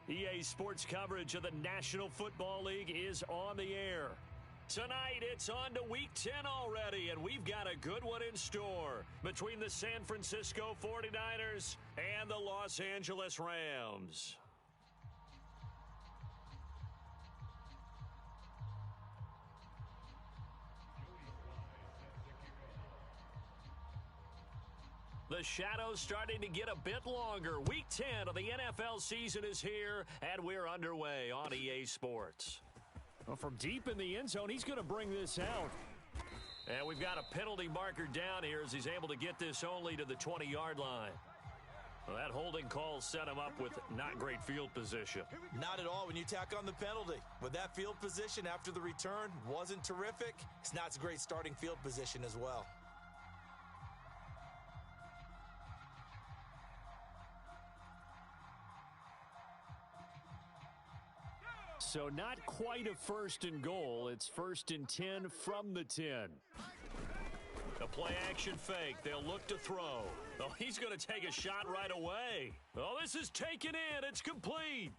EA Sports coverage of the National Football League is on the air. Tonight, it's on to Week 10 already, and we've got a good one in store between the San Francisco 49ers and the Los Angeles Rams. The shadow's starting to get a bit longer. Week 10 of the NFL season is here, and we're underway on EA Sports. Well, from deep in the end zone, he's going to bring this out. And we've got a penalty marker down here as he's able to get this only to the 20-yard line. Well, that holding call set him up with not great field position. Not at all when you tack on the penalty. But that field position after the return wasn't terrific. It's not a great starting field position as well. So not quite a first and goal. It's first and 10 from the 10. A play-action fake. They'll look to throw. Oh, he's going to take a shot right away. Oh, this is taken in. It's complete.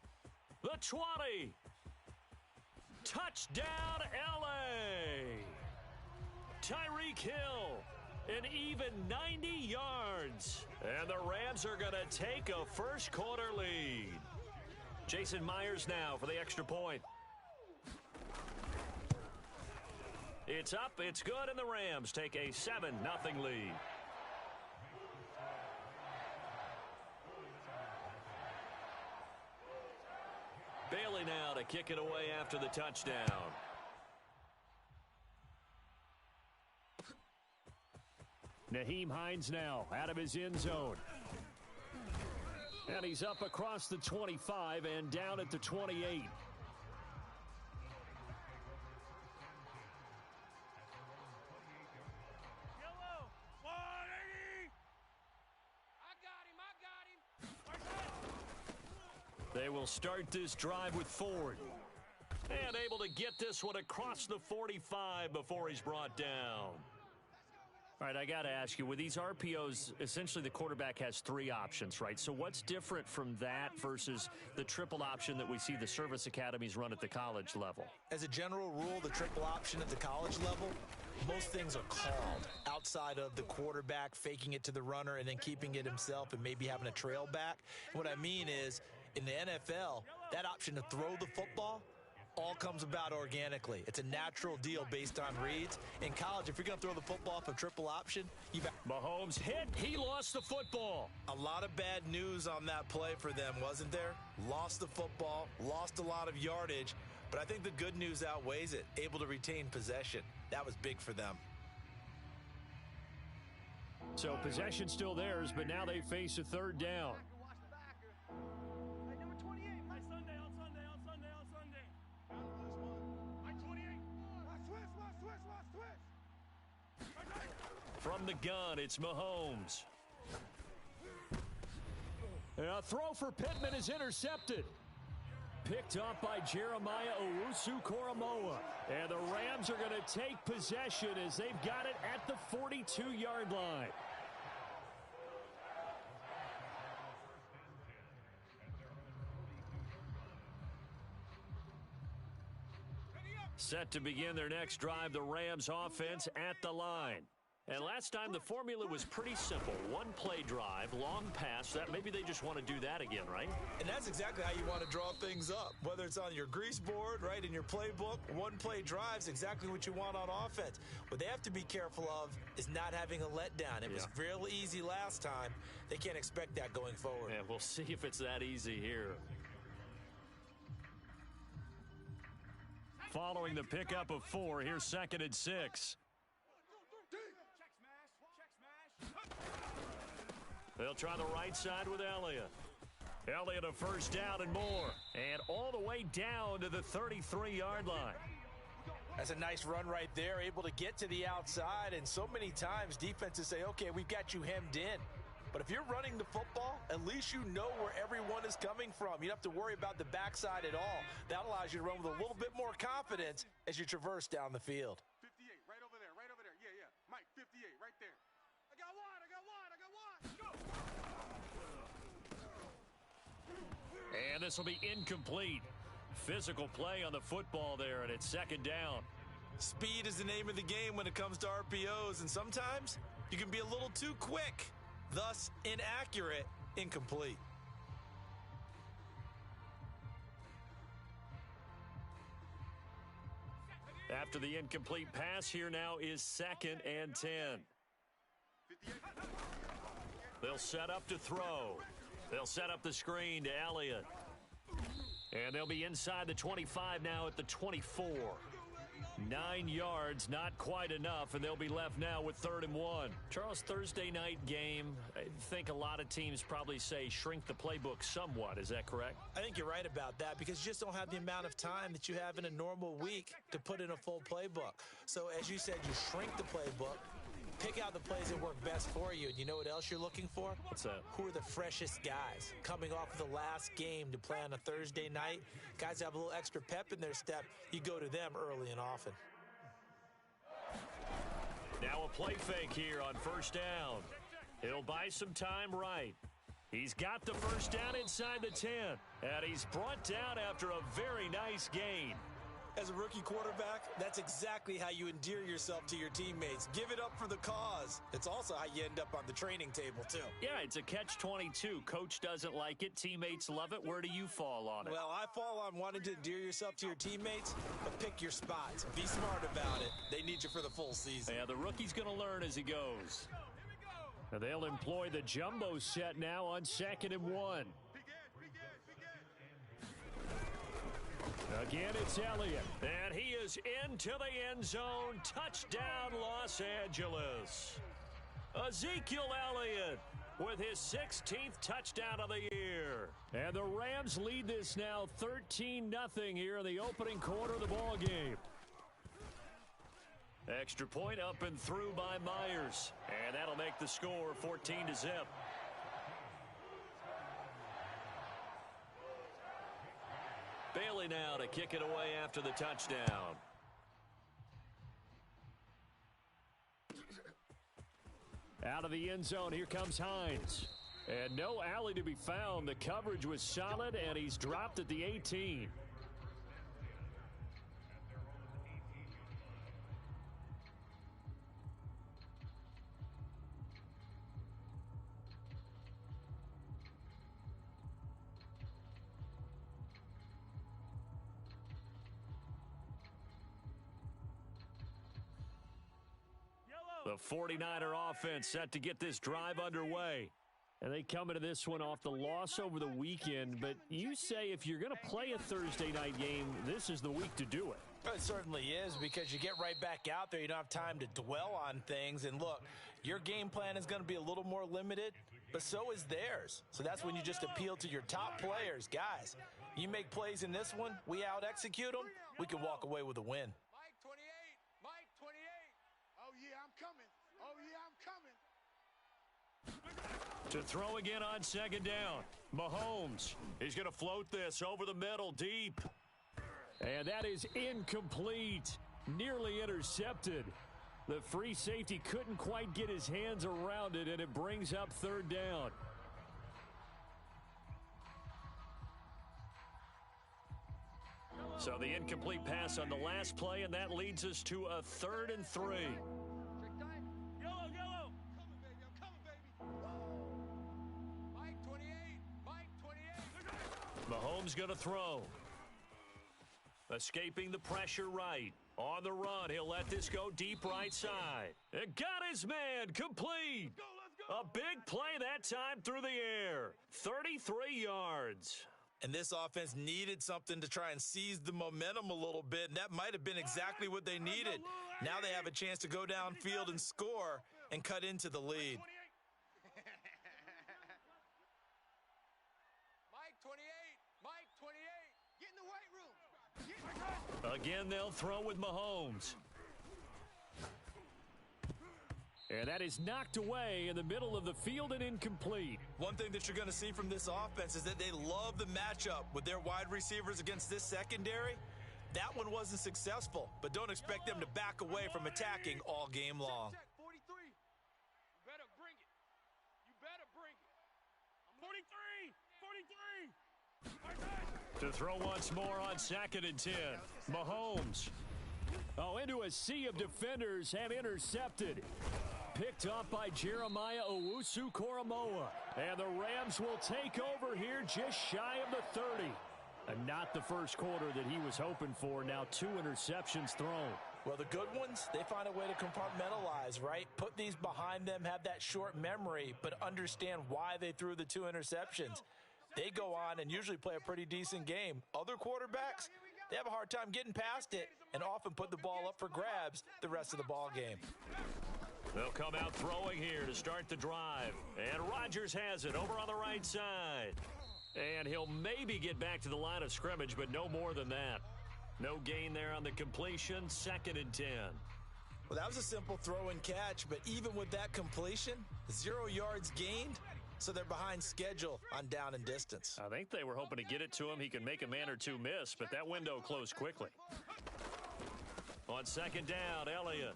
The 20. Touchdown, L.A. Tyreek Hill, an even 90 yards. And the Rams are going to take a first-quarter lead. Jason Myers now for the extra point. It's up, it's good, and the Rams take a 7-0 lead. Bailey now to kick it away after the touchdown. Nyheim Hines now out of his end zone. And he's up across the 25 and down at the 28. Yellow, 180. I got him. They will start this drive with Ford. And able to get this one across the 45 before he's brought down. All right, I got to ask you, with these RPOs, essentially the quarterback has three options, right? So what's different from that versus the triple option that we see the service academies run at the college level? As a general rule, the triple option at the college level, most things are called outside of the quarterback faking it to the runner and then keeping it himself and maybe having a trail back. And what I mean is, in the NFL, that option to throw the football all comes about organically. It's a natural deal based on reads. In college, if you're going to throw the football for triple option, Mahomes hit. He lost the football. A lot of bad news on that play for them, wasn't there? Lost the football, lost a lot of yardage, but I think the good news outweighs it. Able to retain possession. That was big for them. So possession still theirs, but now they face a third down. From the gun, it's Mahomes. And a throw for Pittman is intercepted. Picked up by Jeremiah Owusu-Koramoah. And the Rams are going to take possession as they've got it at the 42-yard line. Set to begin their next drive, the Rams offense at the line. And last time the formula was pretty simple. One play drive, long pass. That maybe they just want to do that again, right? And that's exactly how you want to draw things up. Whether it's on your grease board, right, in your playbook, one play drive's exactly what you want on offense. What they have to be careful of is not having a letdown. It was real easy last time. They can't expect that going forward. Yeah, we'll see if it's that easy here. Following the pickup of 4, here's 2nd and 6. They'll try the right side with Elliott. Elliott a first down and more. And all the way down to the 33-yard line. That's a nice run right there, able to get to the outside. And so many times defenses say, okay, we've got you hemmed in. But if you're running the football, at least you know where everyone is coming from. You don't have to worry about the backside at all. That allows you to run with a little bit more confidence as you traverse down the field. 58, right over there, right over there. Yeah, yeah. Mike, 58, right there. I got one. Go! And this will be incomplete. Physical play on the football there, and it's second down. Speed is the name of the game when it comes to RPOs, and sometimes you can be a little too quick, thus inaccurate, incomplete. After the incomplete pass, here now is 2nd and 10. They'll set up to throw. They'll set up the screen to Elliott. And they'll be inside the 25 now at the 24. 9 yards, not quite enough, and they'll be left now with 3rd and 1. Charles, Thursday night game, I think a lot of teams probably say shrink the playbook somewhat. Is that correct? I think you're right about that because you just don't have the amount of time that you have in a normal week to put in a full playbook. So as you said, you shrink the playbook, pick out the plays that work best for you. And you know what else you're looking for? What's that? Who are the freshest guys coming off of the last game to play on a Thursday night? Guys have a little extra pep in their step. You go to them early and often. Now a play fake here on 1st down. He'll buy some time right. He's got the 1st down inside the 10. And he's brought down after a very nice gain. As a rookie quarterback, that's exactly how you endear yourself to your teammates. Give it up for the cause. It's also how you end up on the training table, too. Yeah, it's a catch-22. Coach doesn't like it. Teammates love it. Where do you fall on it? Well, I fall on wanting to endear yourself to your teammates, but pick your spots. Be smart about it. They need you for the full season. Yeah, the rookie's going to learn as he goes. Now they'll employ the jumbo set now on 2nd and 1. Again, it's Elliott. And he is into the end zone. Touchdown, Los Angeles. Ezekiel Elliott with his 16th touchdown of the year. And the Rams lead this now 13-0 here in the opening quarter of the ball game. Extra point up and through by Myers. And that'll make the score 14-0. Bailey now to kick it away after the touchdown. Out of the end zone, here comes Hines. And no alley to be found. The coverage was solid, and he's dropped at the 18. The 49er offense set to get this drive underway. And they come into this one off the loss over the weekend. But you say if you're going to play a Thursday night game, this is the week to do it. It certainly is because you get right back out there. You don't have time to dwell on things. And look, your game plan is going to be a little more limited, but so is theirs. So that's when you just appeal to your top players. Guys, you make plays in this one, we out-execute them, we can walk away with a win. To throw again on 2nd down. Mahomes is going to float this over the middle deep. And that is incomplete. Nearly intercepted. The free safety couldn't quite get his hands around it, and it brings up 3rd down. So the incomplete pass on the last play, and that leads us to a 3rd and 3. Mahomes going to throw. Escaping the pressure right. On the run, he'll let this go deep right side. And got his man complete. A big play that time through the air. 33 yards. And this offense needed something to try and seize the momentum a little bit, and that might have been exactly what they needed. Now they have a chance to go downfield and score and cut into the lead. Again, they'll throw with Mahomes. And that is knocked away in the middle of the field and incomplete. One thing that you're going to see from this offense is that they love the matchup with their wide receivers against this secondary. That one wasn't successful, but don't expect them to back away from attacking all game long. 43. You better bring it. You better bring it. 43. 43. To throw once more on 2nd and 10. Mahomes. Oh, into a sea of defenders and intercepted. Picked up by Jeremiah Owusu-Koramoah. And the Rams will take over here just shy of the 30. And not the first quarter that he was hoping for. Now 2 interceptions thrown. Well, the good ones, they find a way to compartmentalize, right? Put these behind them, have that short memory, but understand why they threw the 2 interceptions. They go on and usually play a pretty decent game. Other quarterbacks, they have a hard time getting past it and often put the ball up for grabs the rest of the ball game. They'll come out throwing here to start the drive. And Rodgers has it over on the right side. And he'll maybe get back to the line of scrimmage, but no more than that. No gain there on the completion, 2nd and 10. Well, that was a simple throw and catch, but even with that completion, 0 yards gained, so they're behind schedule on down and distance. I think they were hoping to get it to him. He could make a man or 2 miss, but that window closed quickly. On 2nd down, Elliott.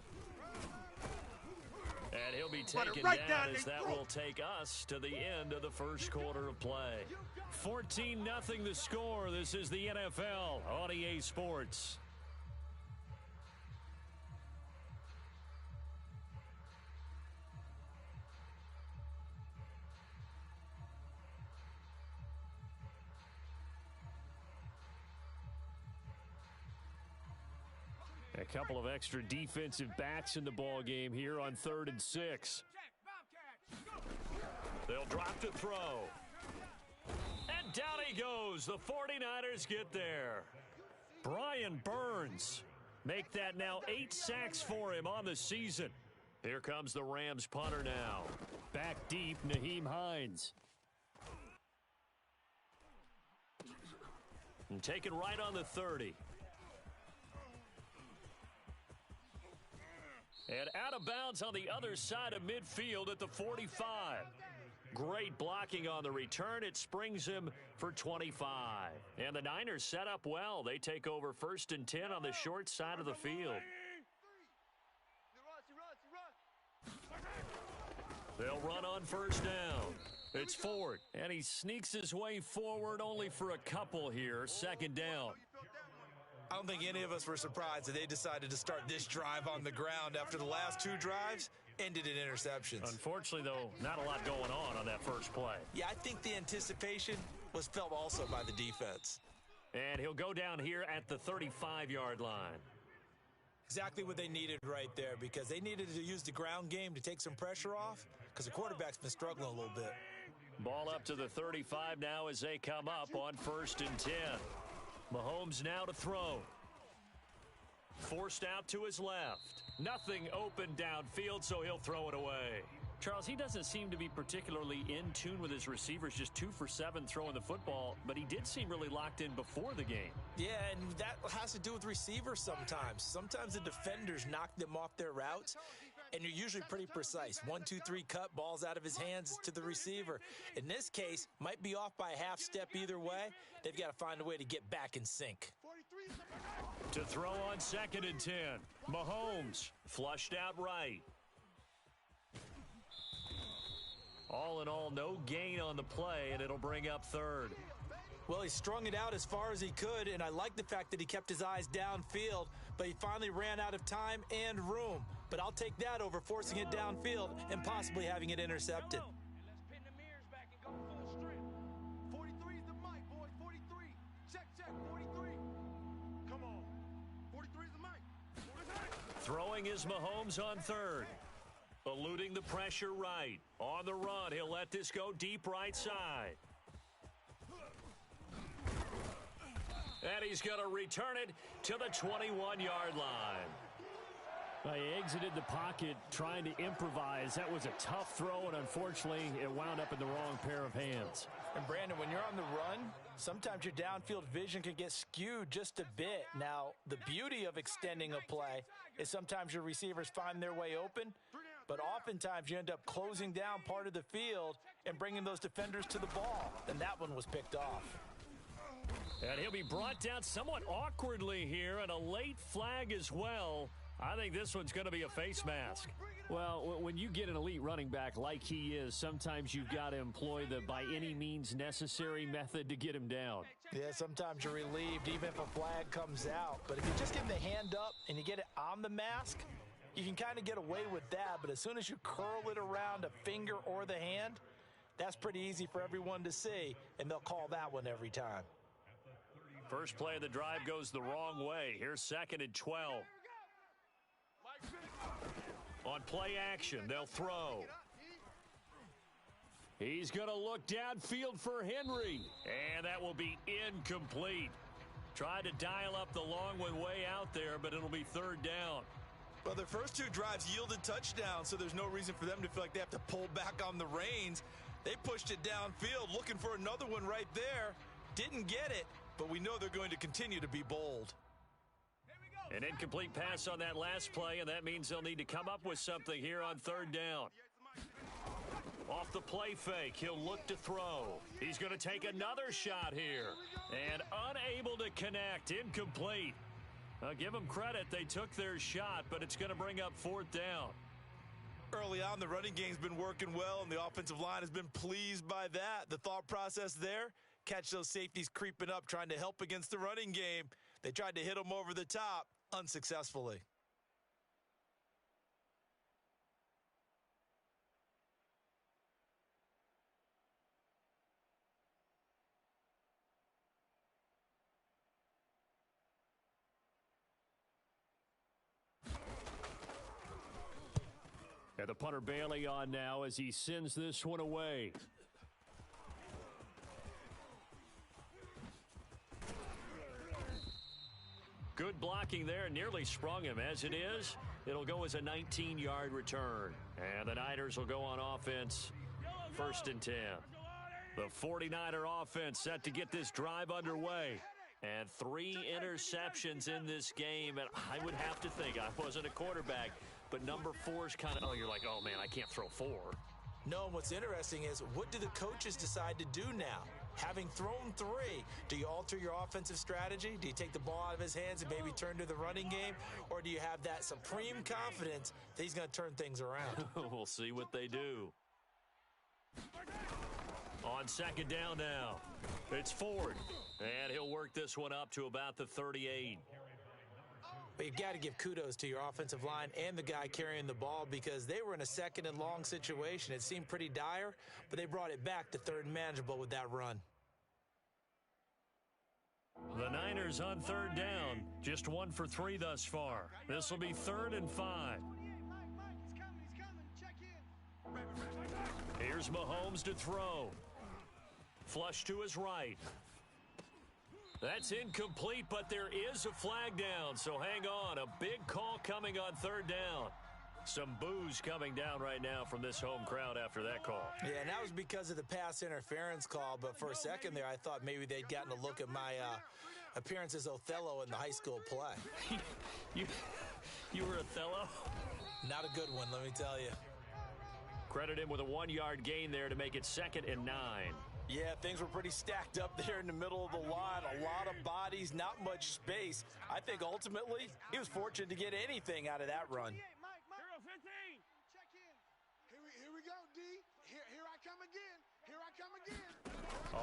And he'll be taken down as that will take us to the end of the first quarter of play. 14-0 the score. This is the NFL on EA Sports. A couple of extra defensive backs in the ball game here on 3rd and 6. They'll drop to throw. And down he goes. The 49ers get there. Brian Burns make that now 8 sacks for him on the season. Here comes the Rams punter now. Back deep, Nyheim Hines. And taken right on the 30. And out of bounds on the other side of midfield at the 45. Great blocking on the return. It springs him for 25. And the Niners set up well. They take over 1st and 10 on the short side of the field. They'll run on 1st down. It's Ford. And he sneaks his way forward only for a couple here. 2nd down. I don't think any of us were surprised that they decided to start this drive on the ground after the last 2 drives ended in interceptions. Unfortunately, though, not a lot going on that first play. Yeah, I think the anticipation was felt also by the defense. And he'll go down here at the 35-yard line. Exactly what they needed right there, because they needed to use the ground game to take some pressure off, because the quarterback's been struggling a little bit. Ball up to the 35 now as they come up on 1st and 10. Mahomes now to throw. Forced out to his left. Nothing open downfield, so he'll throw it away. Charles, he doesn't seem to be particularly in tune with his receivers, just 2 for 7 throwing the football, but he did seem really locked in before the game. Yeah, and that has to do with receivers sometimes. Sometimes the defenders knock them off their routes, and you're usually pretty precise. 1, 2, 3 cut, balls out of his hands to the receiver. In this case, might be off by a half step either way. They've got to find a way to get back in sync. To throw on 2nd and 10. Mahomes flushed out right. All in all, no gain on the play, and it'll bring up 3rd. Well, he strung it out as far as he could, and I like the fact that he kept his eyes downfield, but he finally ran out of time and room. But I'll take that over forcing it downfield and possibly having it intercepted. Let's pin the mirrors back and go full strength. 43 is the mic, boys. 43. Check, 43. Come on. 43 is the mic. Throwing is Mahomes on 3rd. Eluding the pressure right. On the run, he'll let this go deep right side. And he's going to return it to the 21-yard line. He exited the pocket trying to improvise. That was a tough throw, and unfortunately, it wound up in the wrong pair of hands. And Brandon, when you're on the run, sometimes your downfield vision can get skewed just a bit. Now, the beauty of extending a play is sometimes your receivers find their way open, but oftentimes you end up closing down part of the field and bringing those defenders to the ball. And that one was picked off. And he'll be brought down somewhat awkwardly here, and a late flag as well. I think this one's going to be a face mask. Well, when you get an elite running back like he is, sometimes you've got to employ the by any means necessary method to get him down. Yeah, sometimes you're relieved even if a flag comes out. But if you just give him the hand up and you get it on the mask, you can kind of get away with that. But as soon as you curl it around a finger or the hand, that's pretty easy for everyone to see, and they'll call that one every time. First play of the drive goes the wrong way. Here's 2nd and 12. On play action, they'll throw. He's going to look downfield for Henry, and that will be incomplete. Tried to dial up the long one way out there, but it'll be 3rd down. Well, their first 2 drives yielded touchdowns, so there's no reason for them to feel like they have to pull back on the reins. They pushed it downfield, looking for another one right there. Didn't get it, but we know they're going to continue to be bold. An incomplete pass on that last play, and that means they'll need to come up with something here on 3rd down. Off the play fake, he'll look to throw. He's going to take another shot here, and unable to connect, incomplete. Give them credit, they took their shot, but it's going to bring up 4th down. Early on, the running game's been working well, and the offensive line has been pleased by that. The thought process there, catch those safeties creeping up, trying to help against the running game. They tried to hit them over the top, unsuccessfully. And the punter Bailey on now as he sends this one away. Good blocking there, nearly sprung him. As it is, it'll go as a 19-yard return. And the Niners will go on offense, 1st and 10. The 49er offense set to get this drive underway. And 3 interceptions in this game. And I would have to think, I wasn't a quarterback, but number 4 is kind of, you're like, oh, man, I can't throw 4. No, and what's interesting is, what do the coaches decide to do now? Having thrown 3, do you alter your offensive strategy? Do you take the ball out of his hands and maybe turn to the running game? Or do you have that supreme confidence that he's going to turn things around? We'll see what they do. On 2nd down now, it's Ford. And he'll work this one up to about the 38. But you've got to give kudos to your offensive line and the guy carrying the ball, because they were in a 2nd and long situation. It seemed pretty dire, but they brought it back to 3rd and manageable with that run. The Niners on 3rd down, just 1 for 3 thus far. This will be 3rd and 5. Here's Mahomes to throw. Flush to his right. That's incomplete, but there is a flag down, so hang on. A big call coming on 3rd down. Some boos coming down right now from this home crowd after that call. Yeah, and that was because of the pass interference call, but for a second there, I thought maybe they'd gotten a look at my appearance as Othello in the high school play. You were Othello? Not a good one, let me tell you. Credit him with a 1-yard gain there to make it 2nd and 9. Yeah, things were pretty stacked up there in the middle of the line. A lot of bodies, not much space. I think ultimately he was fortunate to get anything out of that run. Hero 15. Check in. Here we go, D. Here I come again. Here I come again.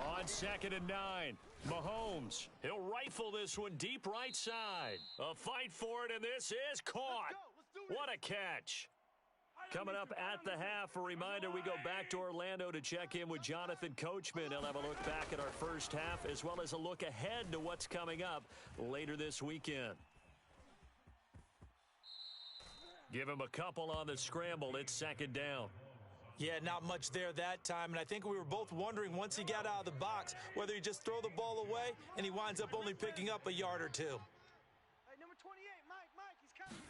On 2nd and 9, Mahomes. He'll rifle this one deep right side. A fight for it, and this is caught. What a catch. Coming up at the half, a reminder, we go back to Orlando to check in with Jonathan Coachman. He'll have a look back at our first half, as well as a look ahead to what's coming up later this weekend. Give him a couple on the scramble. It's 2nd down. Yeah, not much there that time, and I think we were both wondering once he got out of the box whether he just throw the ball away and he winds up only picking up a yard or 2. Hey, number 28, Mike, he's coming.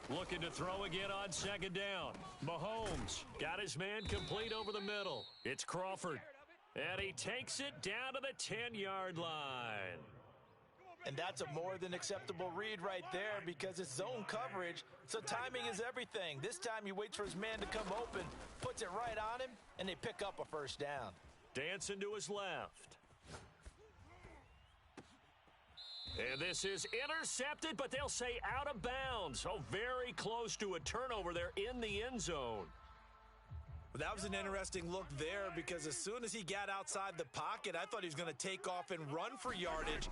Looking to throw again on 2nd down. Mahomes got his man complete over the middle. It's Crawford. And he takes it down to the 10-yard line. And that's a more than acceptable read right there, because it's zone coverage, so timing is everything. This time he waits for his man to come open, puts it right on him, and they pick up a 1st down. Dancing to his left. And this is intercepted, but they'll say out of bounds. Oh, very close to a turnover there in the end zone. That was an interesting look there because as soon as he got outside the pocket, I thought he was going to take off and run for yardage.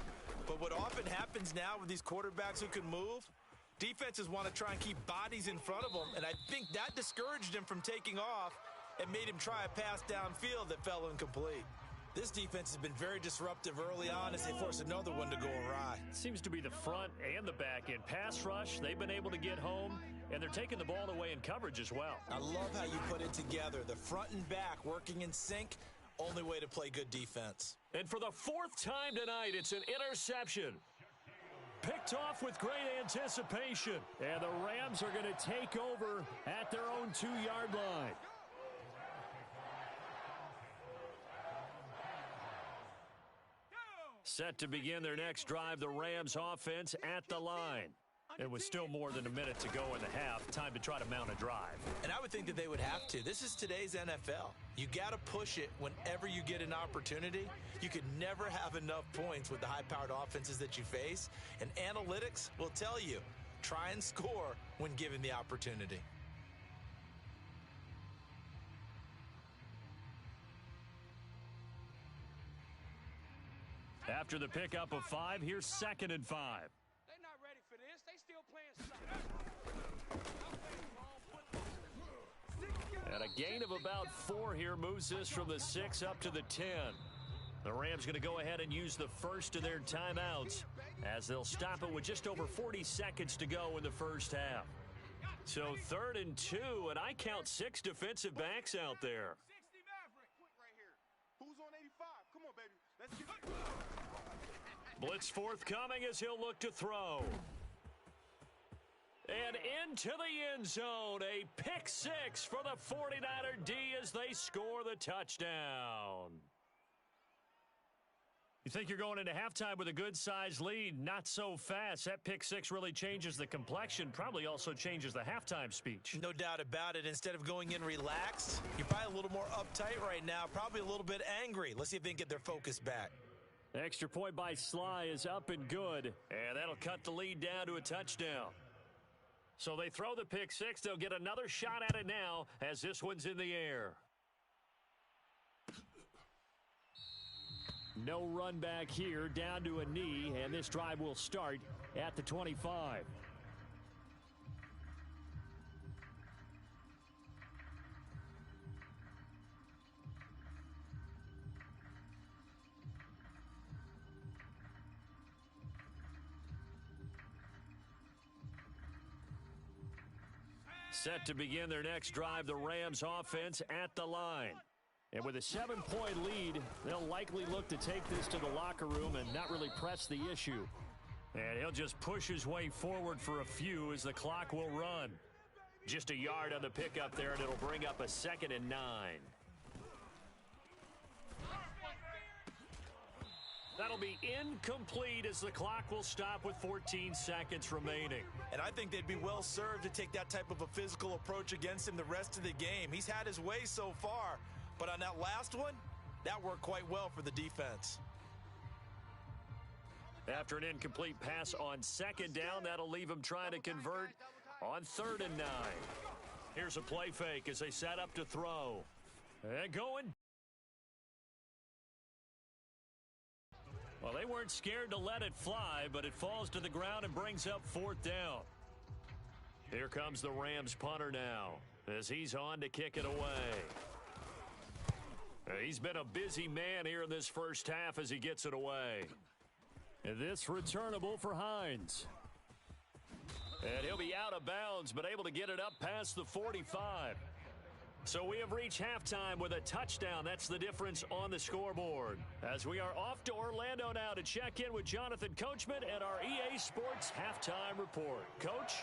But what often happens now with these quarterbacks who can move, defenses want to try and keep bodies in front of them, and I think that discouraged him from taking off and made him try a pass downfield that fell incomplete. This defense has been very disruptive early on as they force another one to go awry. Seems to be the front and the back end. Pass rush, they've been able to get home, and they're taking the ball away in coverage as well. I love how you put it together. The front and back working in sync, only way to play good defense. And for the fourth time tonight, it's an interception. Picked off with great anticipation. And the Rams are going to take over at their own 2-yard line. Set to begin their next drive, the Rams offense at the line. It was still more than a minute to go in the half. Time to try to mount a drive. And I would think that they would have to. This is today's NFL. You got to push it whenever you get an opportunity. You could never have enough points with the high-powered offenses that you face. And analytics will tell you, try and score when given the opportunity. After the pickup of 5, here's 2nd and 5. They're not ready for this. They still playing soccer. And a gain of about 4 here moves this from the 6 up to the 10. The Rams going to go ahead and use the first of their timeouts as they'll stop it with just over 40 seconds to go in the first half. So 3rd and 2, and I count 6 defensive backs out there. 60 Maverick. Quick right here. Who's on 85? Come on, baby. Let's get it. Blitz forthcoming as he'll look to throw. And into the end zone. A pick 6 for the 49er D as they score the touchdown. You think you're going into halftime with a good-sized lead? Not so fast. That pick 6 really changes the complexion, probably also changes the halftime speech. No doubt about it. Instead of going in relaxed, you're probably a little more uptight right now, probably a little bit angry. Let's see if they can get their focus back. Extra point by Sly is up and good, and that'll cut the lead down to a touchdown. So they throw the pick 6. They'll get another shot at it now as this one's in the air. No run back here, down to a knee, and this drive will start at the 25. Set to begin their next drive, the Rams offense at the line. And with a 7-point lead, they'll likely look to take this to the locker room and not really press the issue. And he'll just push his way forward for a few as the clock will run. Just a yard on the pickup there, and it'll bring up a 2nd and 9. That'll be incomplete as the clock will stop with 14 seconds remaining. And I think they'd be well served to take that type of a physical approach against him the rest of the game. He's had his way so far, but on that last one, that worked quite well for the defense. After an incomplete pass on 2nd down, that'll leave him trying to convert on 3rd and 9. Here's a play fake as they set up to throw. And going. Well, they weren't scared to let it fly, but it falls to the ground and brings up 4th down. Here comes the Rams punter now as he's on to kick it away. He's been a busy man here in this first half as he gets it away. And this returnable for Hines. And he'll be out of bounds, but able to get it up past the 45. So we have reached halftime with a touchdown. That's the difference on the scoreboard. As we are off to Orlando now to check in with Jonathan Coachman and our EA Sports Halftime Report. Coach?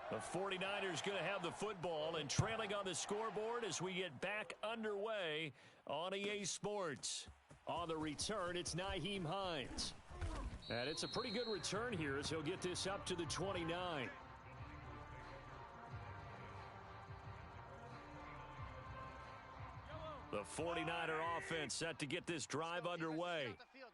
The 49ers going to have the football and trailing on the scoreboard as we get back underway on EA Sports. On the return, it's Nyheim Hines. And it's a pretty good return here as he'll get this up to the 29. The 49er offense set to get this drive underway.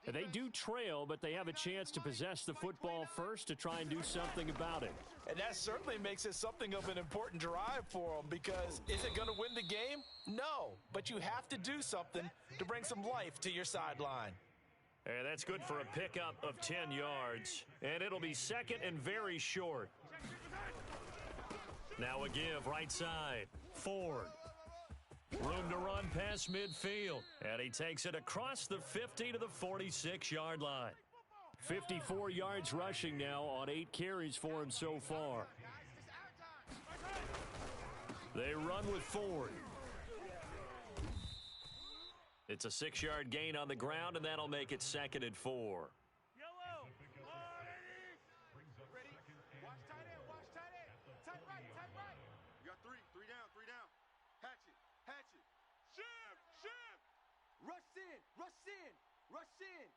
They do trail, but they have a chance to possess the football first to try and do something about it. And that certainly makes it something of an important drive for them, because is it going to win the game? No, but you have to do something to bring some life to your sideline. And that's good for a pickup of 10 yards. And it'll be second and very short. Now a give right side. Ford. Room to run past midfield. And he takes it across the 50 to the 46-yard line. 54 yards rushing now on 8 carries for him so far. They run with Ford. It's a 6-yard gain on the ground, and that'll make it second and 4. Yellow. Ready? Watch tight end. Watch tight end. Tight right. Tight right. You got three. Three down. Three down. Hatch it. Hatch it. Shift. Shift. Rush in. Rush in. Rush in.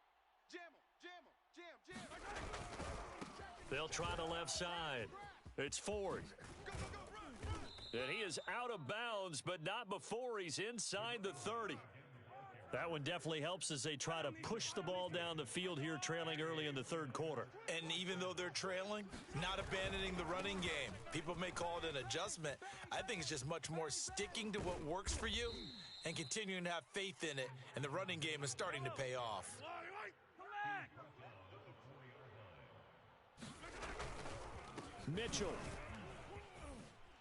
Jam him. Jam him. Jam. Jam. They'll try the left side. It's Ford. Go, go, go. Run. Run. And he is out of bounds, but not before he's inside the 30. That one definitely helps as they try to push the ball down the field here, trailing early in the third quarter. And even though they're trailing, not abandoning the running game. People may call it an adjustment. I think it's just much more sticking to what works for you and continuing to have faith in it. And the running game is starting to pay off. Mitchell.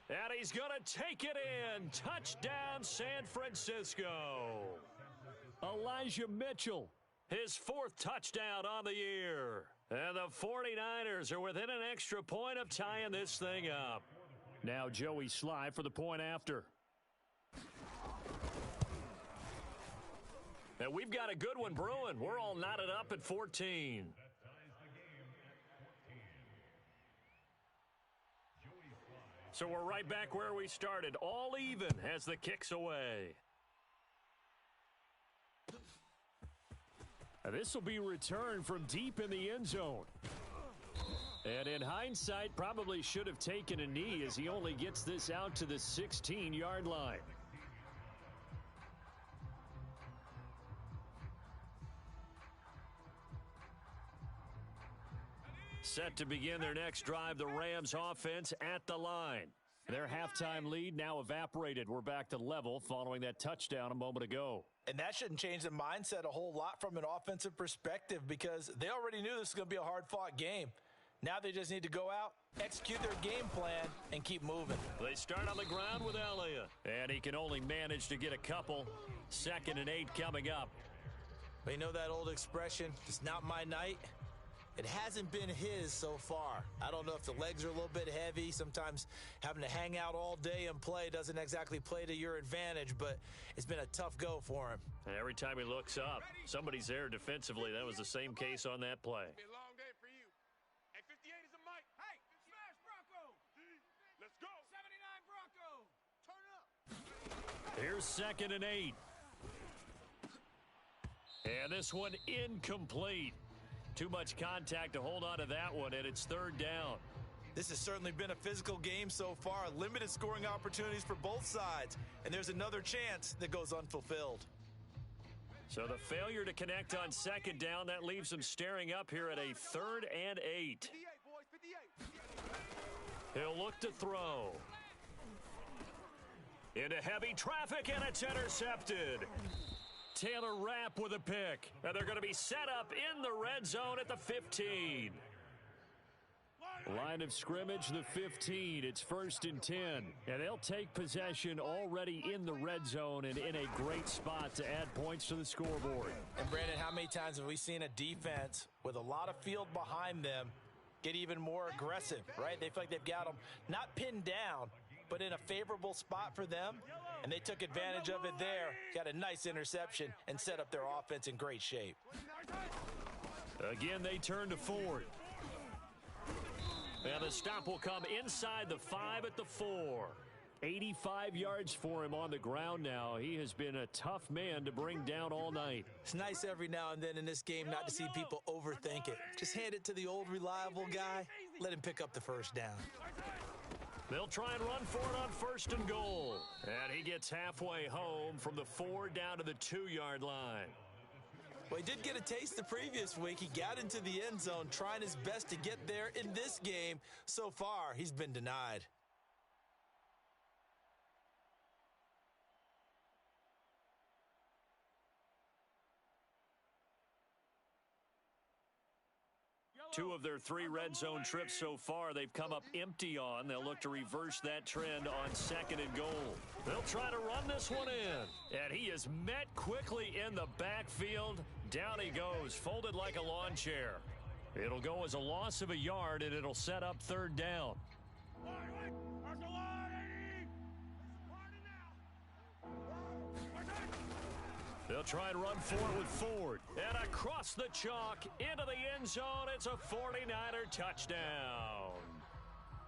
And he's going to take it in. Touchdown, San Francisco. Elijah Mitchell, his 4th touchdown on the year. And the 49ers are within an extra point of tying this thing up. Now Joey Sly for the point after. And we've got a good one brewing. We're all knotted up at 14. So we're right back where we started, all even as the kick's away. This will be returned from deep in the end zone. And in hindsight, probably should have taken a knee as he only gets this out to the 16-yard line. Set to begin their next drive, the Rams offense at the line. Their halftime lead now evaporated. We're back to level following that touchdown a moment ago. And that shouldn't change the mindset a whole lot from an offensive perspective, because they already knew this was going to be a hard-fought game. Now they just need to go out, execute their game plan, and keep moving. They start on the ground with Elliott. And he can only manage to get a couple. 2nd and 8 coming up. But you know that old expression, it's not my night? It hasn't been his so far. I don't know if the legs are a little bit heavy. Sometimes having to hang out all day and play doesn't exactly play to your advantage, but it's been a tough go for him. And every time he looks up, somebody's there defensively. That was the same case on that play. Be a long day for you. Hey, 58 is a mic. Hey, smash Bronco. Let's go. 79 Bronco. Turn up. Here's 2nd and 8. And this one incomplete. Too much contact to hold on to that one, and it's 3rd down. This has certainly been a physical game so far. Limited scoring opportunities for both sides, and there's another chance that goes unfulfilled. So the failure to connect on 2nd down, that leaves them staring up here at a 3rd and 8. 58, boys, 58. He'll look to throw. Into heavy traffic, and it's intercepted. Taylor Rapp with a pick. And they're going to be set up in the red zone at the 15. Line of scrimmage, the 15. It's 1st and 10. And they'll take possession already in the red zone and in a great spot to add points to the scoreboard. And Brandon, how many times have we seen a defense with a lot of field behind them get even more aggressive, right? They feel like they've got them not pinned down, but in a favorable spot for them, and they took advantage of it there. Got a nice interception and set up their offense in great shape. Again, they turn to Ford. And the stop will come inside the 5 at the 4. 85 yards for him on the ground now. He has been a tough man to bring down all night. It's nice every now and then in this game not to see people overthink it. Just hand it to the old reliable guy. Let him pick up the 1st down. They'll try and run for it on 1st and goal. And he gets halfway home from the 4 down to the 2-yard line. Well, he did get a taste the previous week. He got into the end zone trying his best to get there in this game. So far, he's been denied. Two of their 3 red zone trips so far, they've come up empty on. They'll look to reverse that trend on 2nd and goal. They'll try to run this one in. And he is met quickly in the backfield. Down he goes, folded like a lawn chair. It'll go as a loss of a yard, and it'll set up 3rd down. They'll try and run for it with Ford. And across the chalk, into the end zone, it's a 49er touchdown.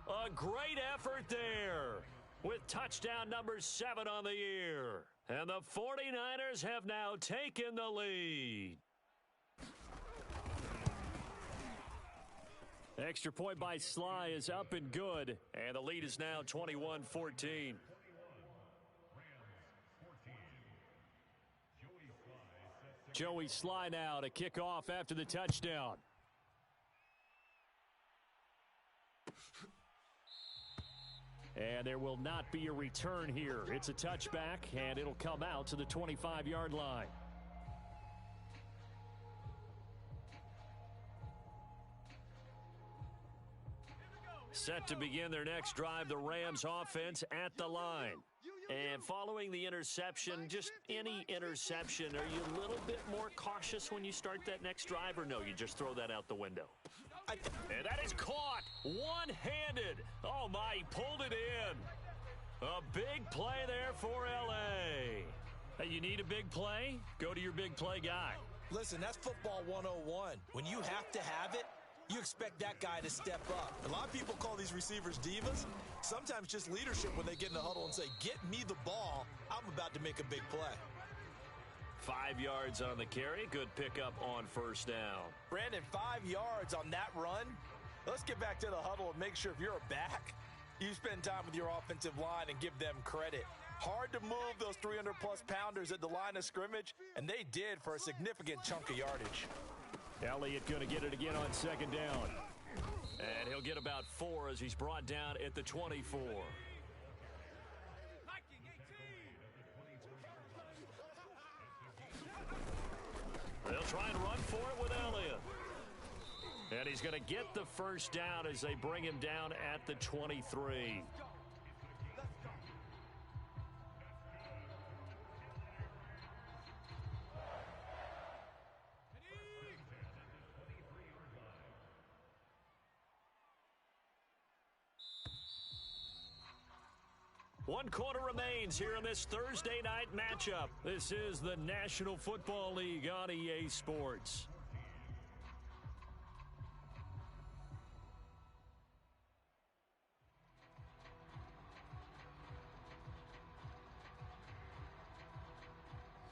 A great effort there with touchdown number 7 on the year. And the 49ers have now taken the lead. Extra point by Sly is up and good. And the lead is now 21-14. Joey Sly now to kick off after the touchdown. And there will not be a return here. It's a touchback, and it'll come out to the 25-yard line. Set to begin their next drive, the Rams offense at the line. And following the interception, just any interception, are you a little bit more cautious when you start that next drive, or no, you just throw that out the window? And that is caught one-handed. Oh, my, he pulled it in. A big play there for L.A. Hey, you need a big play? Go to your big play guy. Listen, that's football 101. When you have to have it, you expect that guy to step up. A lot of people call these receivers divas. Sometimes just leadership when they get in the huddle and say, get me the ball. I'm about to make a big play. 5 yards on the carry. Good pickup on 1st down. Brandon, 5 yards on that run. Let's get back to the huddle and make sure if you're a back, you spend time with your offensive line and give them credit. Hard to move those 300-plus pounders at the line of scrimmage, and they did for a significant chunk of yardage. Elliott going to get it again on 2nd down. And he'll get about 4 as he's brought down at the 24. They'll try and run for it with Elliott. And he's going to get the 1st down as they bring him down at the 23. One quarter remains here in this Thursday night matchup. This is the National Football League on EA Sports.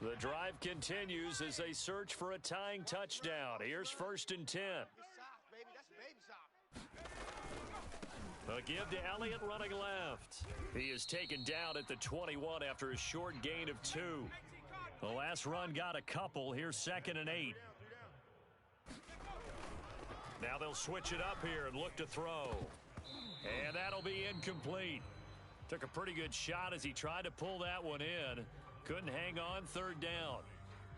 The drive continues as they search for a tying touchdown. Here's 1st and 10. A give to Elliott running left. He is taken down at the 21 after a short gain of 2. The last run got a couple. Here's 2nd and 8. Now they'll switch it up here and look to throw. And that'll be incomplete. Took a pretty good shot as he tried to pull that one in. Couldn't hang on. 3rd down.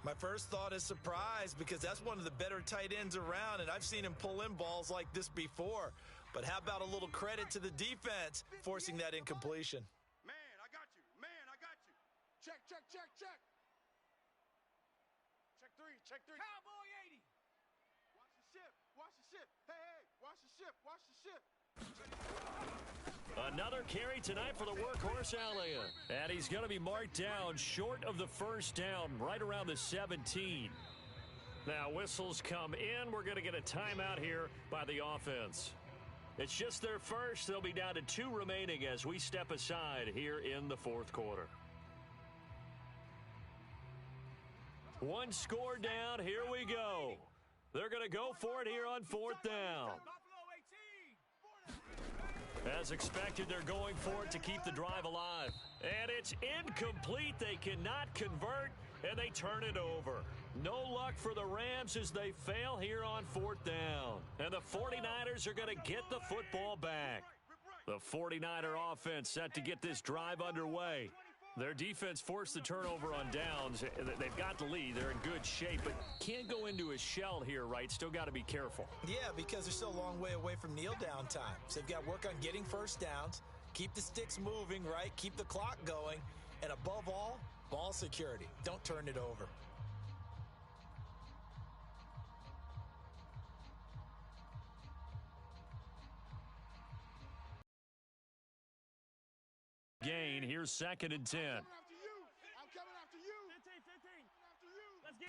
My first thought is surprise because that's one of the better tight ends around, and I've seen him pull in balls like this before. But how about a little credit to the defense forcing that incompletion? Man, I got you. Man, I got you. Check, check, check, check. Check 3, check 3. Cowboy 80. Watch the ship. Watch the ship. Hey, hey, watch the ship. Watch the ship. Another carry tonight for the workhorse Elliott. And he's going to be marked down short of the 1st down, right around the 17. Now whistles come in. We're going to get a timeout here by the offense. It's just their first. They'll be down to 2 remaining as we step aside here in the 4th quarter. 1 score down. Here we go. They're going to go for it here on 4th down. As expected, they're going for it to keep the drive alive. And it's incomplete. They cannot convert, and they turn it over. No luck for the Rams as they fail here on 4th down. And the 49ers are going to get the football back. The 49er offense set to get this drive underway. Their defense forced the turnover on downs. They've got the lead. They're in good shape, but can't go into a shell here, right? Still got to be careful. Yeah, because they're still a long way away from kneel down time. So they've got to work on getting first downs, keep the sticks moving, right? Keep the clock going, and above all, ball security. Don't turn it over. Gain. Here's 2nd and 10. I'm coming after you. 15. Let's get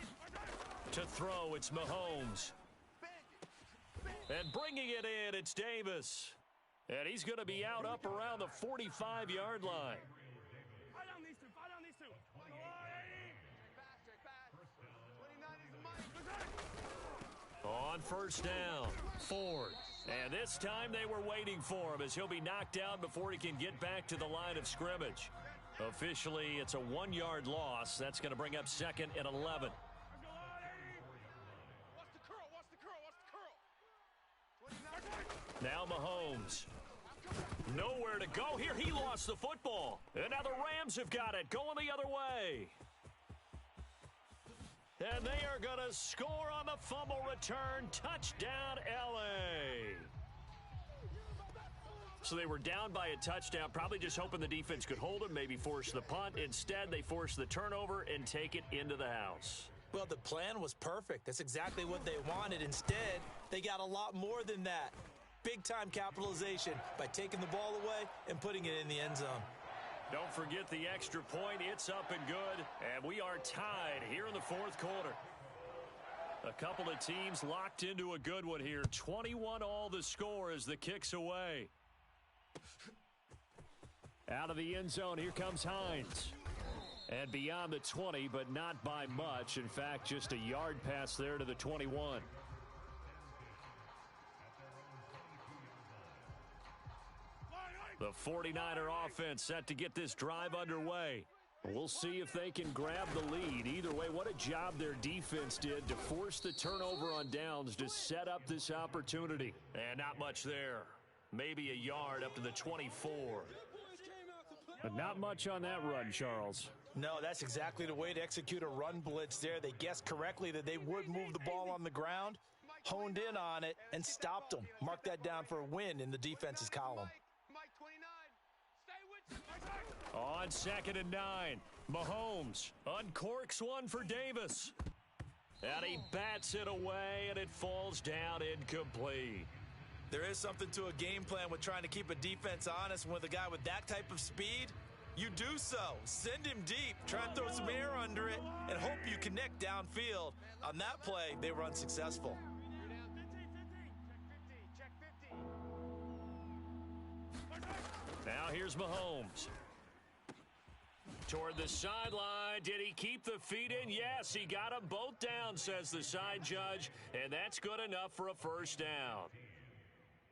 To throw, it's Mahomes. And bringing it in, it's Davis. And he's going to be out up around the 45-yard line. Fight on these two. On 1st down, Ford. And this time they were waiting for him as he'll be knocked down before he can get back to the line of scrimmage. Officially, it's a 1-yard loss. That's going to bring up 2nd and 11. Now Mahomes. Nowhere to go here. He lost the football. And now the Rams have got it. Going the other way. And they are going to score on the fumble return. Touchdown, L.A. So they were down by a touchdown, probably just hoping the defense could hold them, maybe force the punt. Instead, they force the turnover and take it into the house. Well, the plan was perfect. That's exactly what they wanted. Instead, they got a lot more than that. Big-time capitalization by taking the ball away and putting it in the end zone. Don't forget the extra point. It's up and good. And we are tied here in the 4th quarter. A couple of teams locked into a good one here. 21 all the score as the kick's away. Out of the end zone, here comes Hines. And beyond the 20, but not by much. In fact, just a yard pass there to the 21. The 49er offense set to get this drive underway. We'll see if they can grab the lead. Either way, what a job their defense did to force the turnover on downs to set up this opportunity. And not much there. Maybe a yard up to the 24. But not much on that run, Charles. No, that's exactly the way to execute a run blitz there. They guessed correctly that they would move the ball on the ground, honed in on it, and stopped them. Mark that down for a win in the defense's column. On 2nd and 9, Mahomes uncorks one for Davis. And he bats it away, and it falls down incomplete. There is something to a game plan with trying to keep a defense honest. With a guy with that type of speed, you do so. Send him deep, try and throw some air under it, and hope you connect downfield. On that play, they were unsuccessful. Now here's Mahomes. Toward the sideline. Did he keep the feet in? Yes, he got them both down, says the side judge, and that's good enough for a 1st down.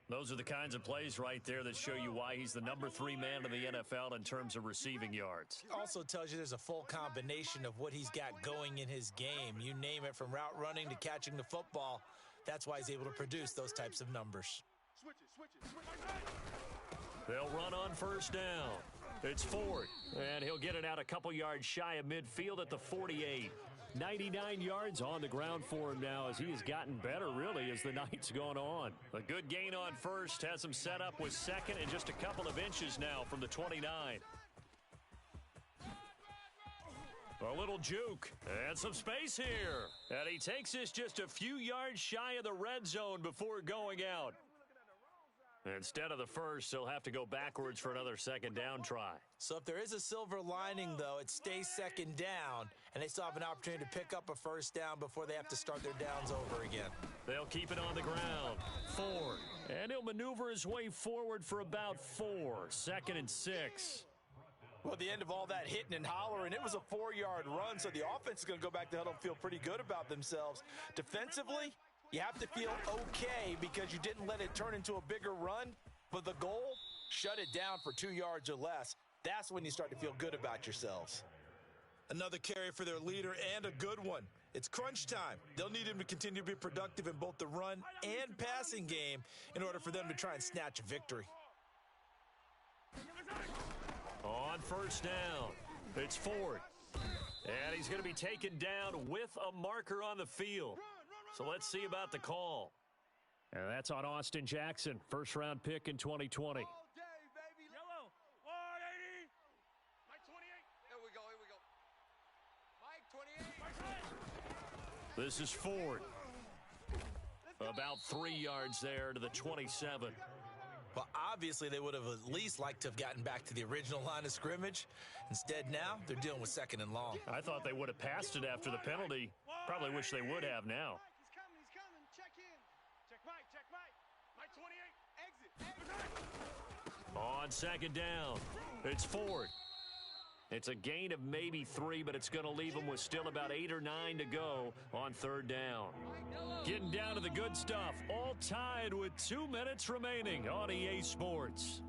Those are the kinds of plays right there that show you why he's the number 3 man in the NFL in terms of receiving yards. Also tells you there's a full combination of what he's got going in his game. You name it, from route running to catching the football. That's why he's able to produce those types of numbers. They'll run on 1st down. It's Ford, and he'll get it out a couple yards shy of midfield at the 48. 99 yards on the ground for him now as he has gotten better, really, as the night's gone on. A good gain on 1st has him set up with 2nd and just a couple of inches now from the 29. A little juke and some space here. And he takes this just a few yards shy of the red zone before going out. Instead of the 1st, they'll have to go backwards for another 2nd down try. So if there is a silver lining, though, it stays 2nd down, and they still have an opportunity to pick up a 1st down before they have to start their downs over again. They'll keep it on the ground. Ford. And he'll maneuver his way forward for about 4. 2nd and 6. Well, at the end of all that hitting and hollering, it was a 4-yard run, so the offense is going to go back to huddle and feel pretty good about themselves. Defensively, you have to feel okay because you didn't let it turn into a bigger run, but the goal Shut it down for 2 yards or less. That's when you start to feel good about yourselves. Another carry for their leader and a good one. It's crunch time. They'll need him to continue to be productive in both the run and passing game in order for them to try and snatch a victory. On first down, it's Ford. And he's going to be taken down with a marker on the field. So let's see about the call. And that's on Austin Jackson, first-round pick in 2020. Yellow, 180. Mike 28. Here we go, Mike 28. This is Ford. About 3 yards there to the 27. Well, obviously, they would have at least liked to have gotten back to the original line of scrimmage. Instead, now they're dealing with second and long. I thought they would have passed it after the penalty. Probably wish they would have now. He's coming. Check in. Check Mike. Mike 28. Exit. On second down, it's Ford. It's a gain of maybe 3, but it's going to leave them with still about 8 or 9 to go on third down. Getting down to the good stuff, all tied with 2 minutes remaining on EA Sports.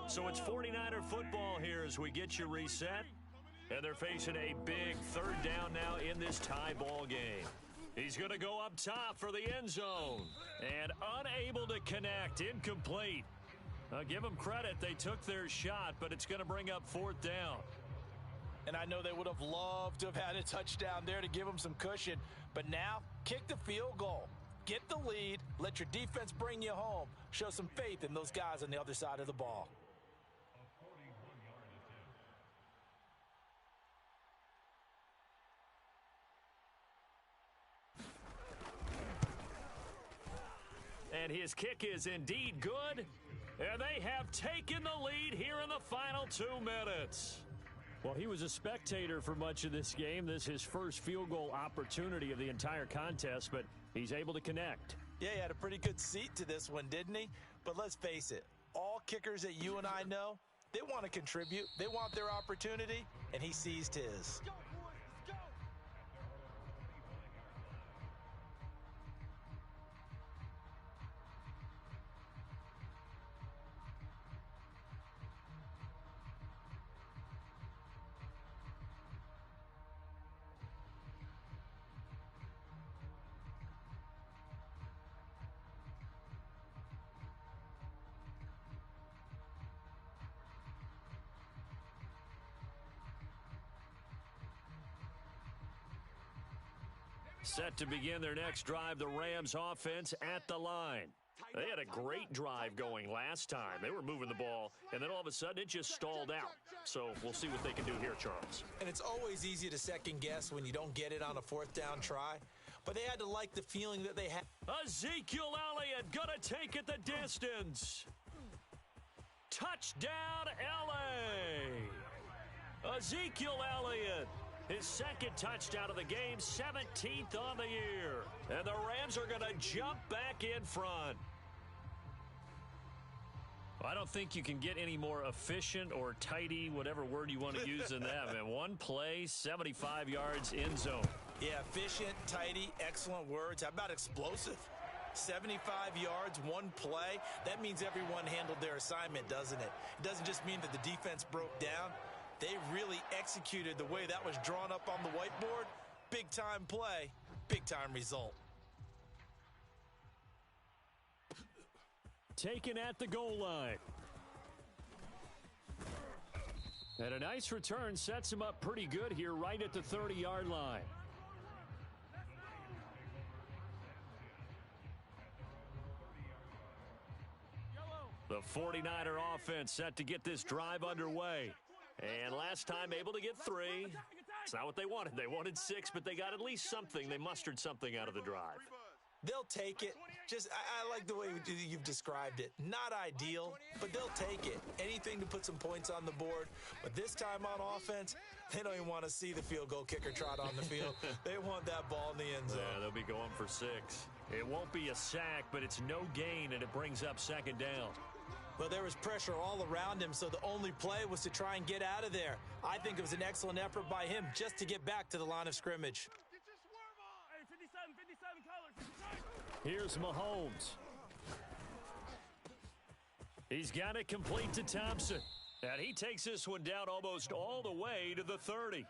So it's 49er football here as we get you reset. And they're facing a big third down now in this tie ball game. He's going to go up top for the end zone. And unable to connect, incomplete. Give them credit, they took their shot, but it's going to bring up fourth down. And I know they would have loved to have had a touchdown there to give them some cushion. But now, kick the field goal. Get the lead, let your defense bring you home. Show some faith in those guys on the other side of the ball. And his kick is indeed good. And they have taken the lead here in the final 2 minutes. Well, he was a spectator for much of this game. This is his first field goal opportunity of the entire contest, but he's able to connect. Yeah, he had a pretty good seat to this one, didn't he? But let's face it, all kickers that you and I know, they want to contribute. They want their opportunity, and he seized his. Set to begin their next drive, the Rams offense at the line. They had a great drive going last time. They were moving the ball, and then all of a sudden it just stalled out. So we'll see what they can do here, Charles. And it's always easy to second guess when you don't get it on a fourth down try. But they had to like the feeling that they had. Ezekiel Elliott gonna take it the distance. Touchdown, LA. Ezekiel Elliott. His second touchdown of the game, 17th on the year. And the Rams are going to jump back in front. I don't think you can get any more efficient or tidy, whatever word you want to use in that. Man, one play, 75 yards in zone. Yeah, efficient, tidy, excellent words. How about explosive? 75 yards, one play. That means everyone handled their assignment, doesn't it? It doesn't just mean that the defense broke down. They really executed the way that was drawn up on the whiteboard. Big-time play, big-time result. Taken at the goal line. And a nice return sets him up pretty good here right at the 30-yard line. The 49er offense set to get this drive underway. And last time able to get 3. It's not what they wanted. They wanted 6, but they got at least something. They mustered something out of the drive. They'll take it. I like the way you've described it. Not ideal, but they'll take it. Anything to put some points on the board. But this time on offense, they don't even want to see the field goal kicker trot on the field. They want that ball in the end zone. Yeah, they'll be going for 6. It won't be a sack, but it's no gain, and it brings up second down. Well, there was pressure all around him, so the only play was to try and get out of there. I think it was an excellent effort by him just to get back to the line of scrimmage. Get your swerve on. Hey, 57 colors. Here's Mahomes. He's got it complete to Thompson. And he takes this one down almost all the way to the 30.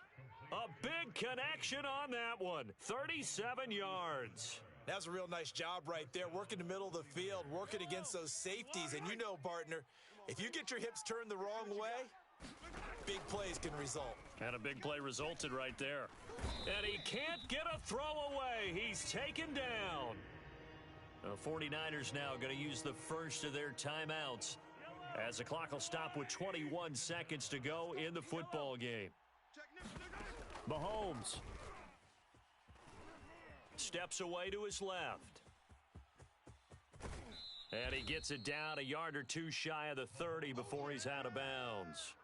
A big connection on that one. 37 yards. That's a real nice job right there, working the middle of the field, working against those safeties. And you know, partner, if you get your hips turned the wrong way, big plays can result. And a big play resulted right there. And he can't get a throw away. He's taken down. The 49ers now going to use the first of their timeouts as the clock will stop with 21 seconds to go in the football game. Mahomes steps away to his left. And he gets it down a yard or two shy of the 30 before he's out of bounds.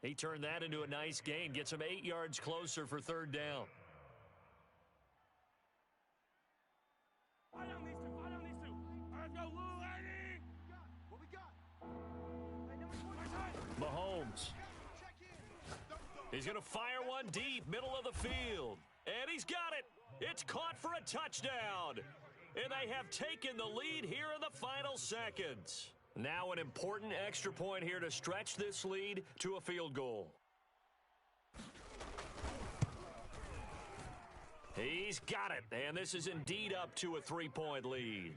He turned that into a nice gain, gets him 8 yards closer for third down. Fire down these two. All right, let's go, Lou, Eddie. What we got? Mahomes. He's going to fire one deep, middle of the field. And he's got it. It's caught for a touchdown. And they have taken the lead here in the final seconds. Now an important extra point here to stretch this lead to a field goal. He's got it. And this is indeed up to a 3-point lead.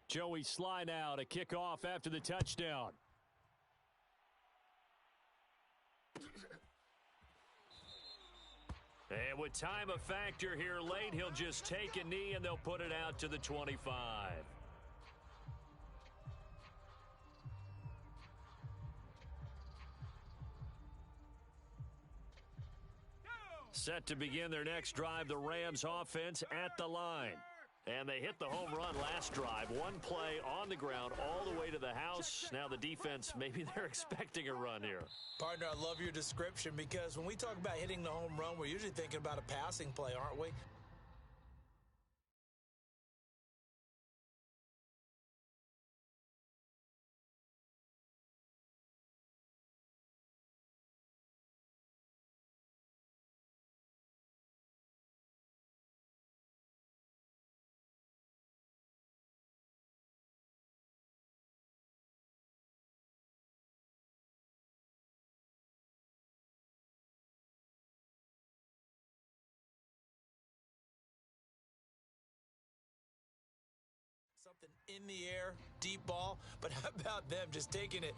Joey Sly now to kick off after the touchdown. And with time a factor here late, he'll just take a knee and they'll put it out to the 25. Set to begin their next drive, the Rams offense at the line. And they hit the home run last drive. One play on the ground all the way to the house. Now the defense, maybe they're expecting a run here. Partner, I love your description because when we talk about hitting the home run, we're usually thinking about a passing play, aren't we? Something in the air, deep ball, but how about them just taking it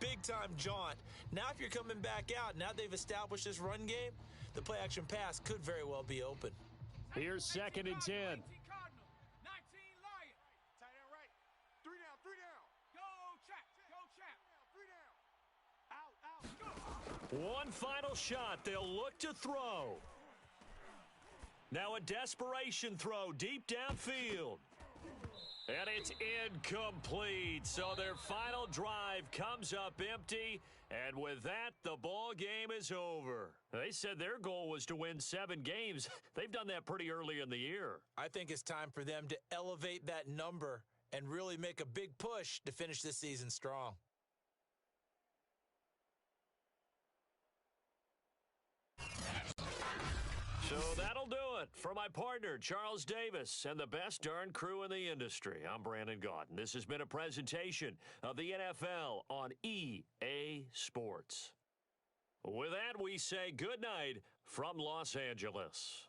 big-time jaunt? Now if you're coming back out, now they've established this run game, the play-action pass could very well be open. Here's 2nd and 10. 19 Lion. Tight end right. 3 down. Go, Chap. 3 down. Out. Go. One final shot. They'll look to throw. Now a desperation throw deep downfield. And it's incomplete. So their final drive comes up empty. And with that, the ball game is over. They said their goal was to win 7 games. They've done that pretty early in the year. I think it's time for them to elevate that number and really make a big push to finish this season strong. So that'll do it for my partner, Charles Davis, and the best darn crew in the industry. I'm Brandon Gaudin. This has been a presentation of the NFL on EA Sports. With that, we say good night from Los Angeles.